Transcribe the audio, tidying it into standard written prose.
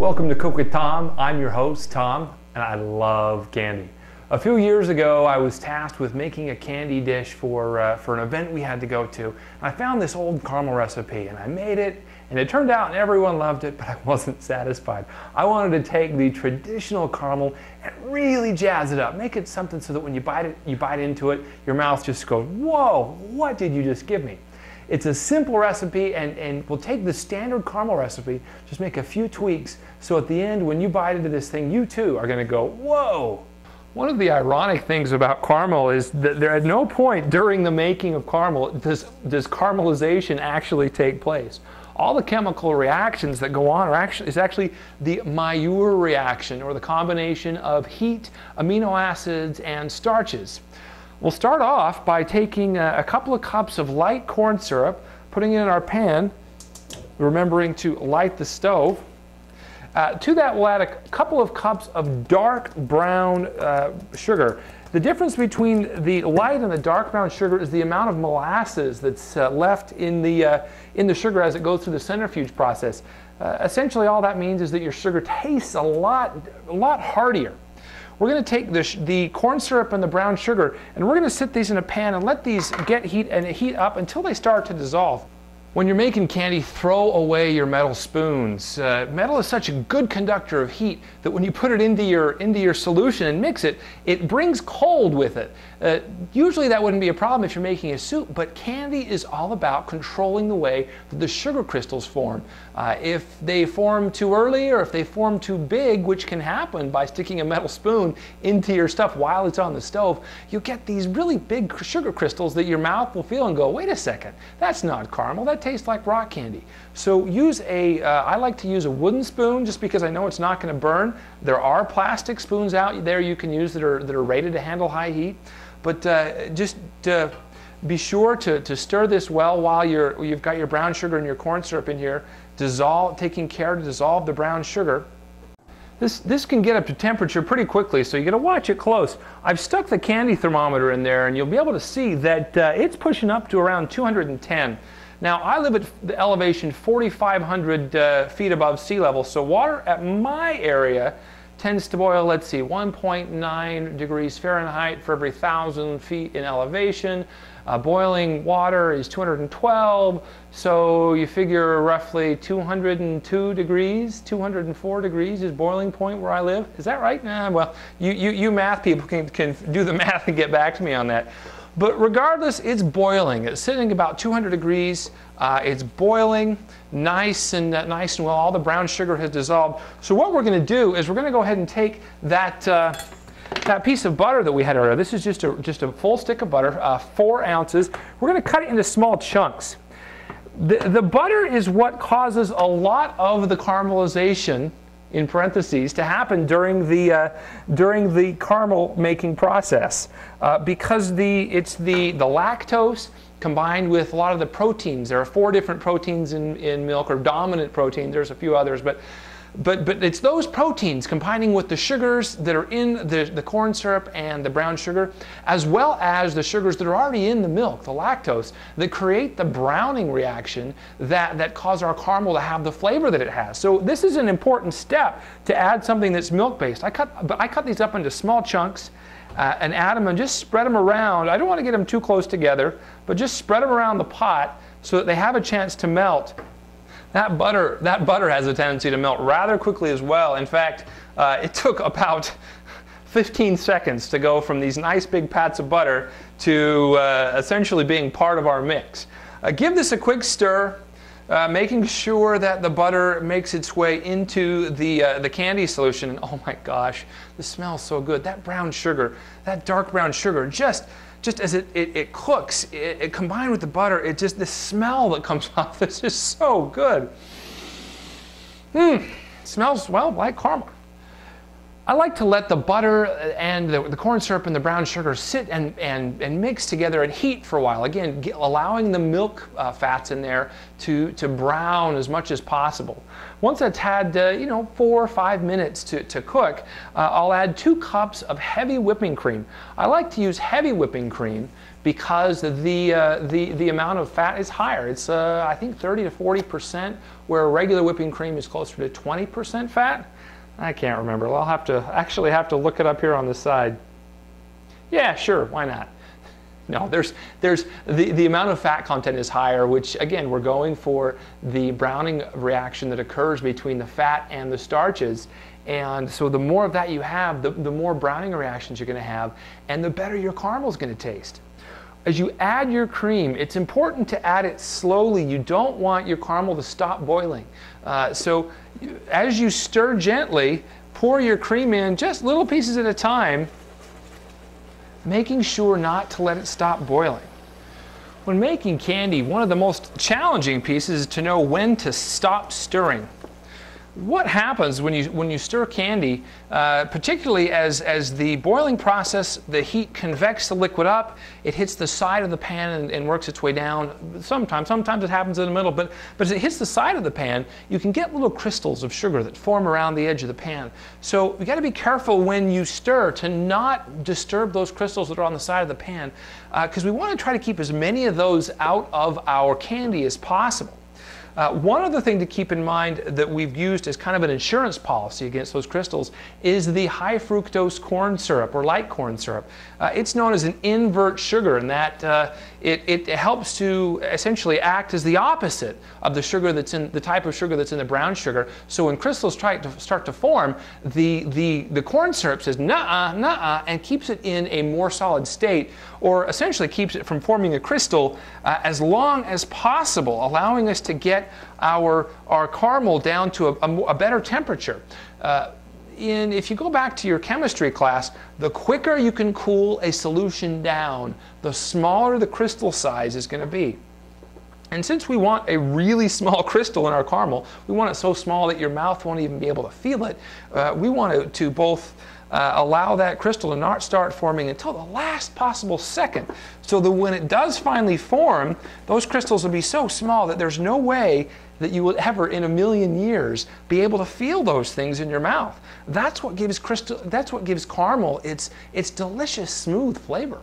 Welcome to Cook with Tom. I'm your host, Tom, and I love candy. A few years ago, I was tasked with making a candy dish for an event we had to go to. And I found this old caramel recipe, and I made it, and it turned out everyone loved it, but I wasn't satisfied. I wanted to take the traditional caramel and really jazz it up, make it something so that when you bite into it, your mouth just goes, whoa, what did you just give me? It's a simple recipe, and we'll take the standard caramel recipe, just make a few tweaks, so at the end, when you bite into this thing, you too are going to go, whoa! One of the ironic things about caramel is that there, at no point during the making of caramel does caramelization actually take place. All the chemical reactions that go on is actually the Maillard reaction, or the combination of heat, amino acids, and starches. We'll start off by taking a couple of cups of light corn syrup, putting it in our pan, remembering to light the stove. To that we'll add a couple of cups of dark brown sugar. The difference between the light and the dark brown sugar is the amount of molasses that's left in the sugar as it goes through the centrifuge process. Essentially all that means is that your sugar tastes a lot heartier. We're going to take the corn syrup and the brown sugar, and we're going to sit these in a pan and let these get heat up until they start to dissolve. When you're making candy, throw away your metal spoons. Metal is such a good conductor of heat that when you put it into your solution and mix it, it brings cold with it. Usually that wouldn't be a problem if you're making a soup, but candy is all about controlling the way that the sugar crystals form. If they form too early or if they form too big, which can happen by sticking a metal spoon into your stuff while it's on the stove, you'll get these really big sugar crystals that your mouth will feel and go, wait a second, that's not caramel, that tastes like rock candy. So I like to use a wooden spoon just because I know it's not going to burn. There are plastic spoons out there you can use that are rated to handle high heat. But just be sure to stir this well while you've got your brown sugar and your corn syrup in here, taking care to dissolve the brown sugar. This can get up to temperature pretty quickly, so you got to watch it close. I've stuck the candy thermometer in there, and you'll be able to see that it's pushing up to around 210. Now, I live at the elevation 4,500 feet above sea level, so water at my area tends to boil, let's see, 1.9 degrees Fahrenheit for every 1,000 feet in elevation. Boiling water is 212, so you figure roughly 202 degrees, 204 degrees is boiling point where I live. Is that right? Nah, well, you math people can do the math and get back to me on that. But regardless, it's boiling. It's sitting about 200 degrees. It's boiling nice and well. All the brown sugar has dissolved. So what we're going to do is we're going to go ahead and take that piece of butter that we had earlier. This is just a full stick of butter, 4 ounces. We're going to cut it into small chunks. The butter is what causes a lot of the caramelization, in parentheses, to happen during the caramel making process, because it's the lactose combined with a lot of the proteins. There are 4 different proteins in milk, or dominant proteins. There's a few others, but it's those proteins combining with the sugars that are in the corn syrup and the brown sugar, as well as the sugars that are already in the milk, the lactose, that create the browning reaction that cause our caramel to have the flavor that it has. So this is an important step to add something that's milk-based. I cut these up into small chunks and add them and just spread them around. I don't want to get them too close together, but just spread them around the pot so that they have a chance to melt. That butter has a tendency to melt rather quickly as well. In fact, it took about 15 seconds to go from these nice big pats of butter to essentially being part of our mix. Give this a quick stir, making sure that the butter makes its way into the candy solution. And oh my gosh, this smells so good. That brown sugar, that dark brown sugar, just as it cooks, it combined with the butter, the smell that comes off is just so good. Smells, well, like caramel. I like to let the butter and the corn syrup and the brown sugar sit and mix together and heat for a while. Again, allowing the milk fats in there to brown as much as possible. Once that's had 4 or 5 minutes to cook, I'll add 2 cups of heavy whipping cream. I like to use heavy whipping cream because the amount of fat is higher. It's I think 30 to 40%, where regular whipping cream is closer to 20% fat. I can't remember. I'll have to look it up here on the side. Yeah, sure, why not? No, there's the amount of fat content is higher, which again, we're going for the browning reaction that occurs between the fat and the starches. And so the more of that you have, the more browning reactions you're going to have, and the better your caramel is going to taste. As you add your cream, it's important to add it slowly. You don't want your caramel to stop boiling. So as you stir gently, pour your cream in just little pieces at a time, making sure not to let it stop boiling. When making candy, one of the most challenging pieces is to know when to stop stirring. What happens when you stir candy, particularly as the boiling process, the heat convects the liquid up, it hits the side of the pan and works its way down. Sometimes it happens in the middle, but as it hits the side of the pan, you can get little crystals of sugar that form around the edge of the pan. So you got to be careful when you stir to not disturb those crystals that are on the side of the pan, because we want to try to keep as many of those out of our candy as possible. One other thing to keep in mind that we've used as kind of an insurance policy against those crystals is the high fructose corn syrup, or light corn syrup. It's known as an invert sugar, and that it helps to essentially act as the opposite of the sugar that's in the type of sugar that's in the brown sugar. So when crystals start to form, the corn syrup says nuh-uh, nuh-uh, and keeps it in a more solid state, or essentially keeps it from forming a crystal as long as possible, allowing us to get our caramel down to a better temperature. If you go back to your chemistry class, the quicker you can cool a solution down, the smaller the crystal size is going to be. And since we want a really small crystal in our caramel, we want it so small that your mouth won't even be able to feel it, we want to both allow that crystal to not start forming until the last possible second, so that when it does finally form, those crystals will be so small that there's no way that you will ever in a million years be able to feel those things in your mouth. That's what gives caramel its delicious smooth flavor.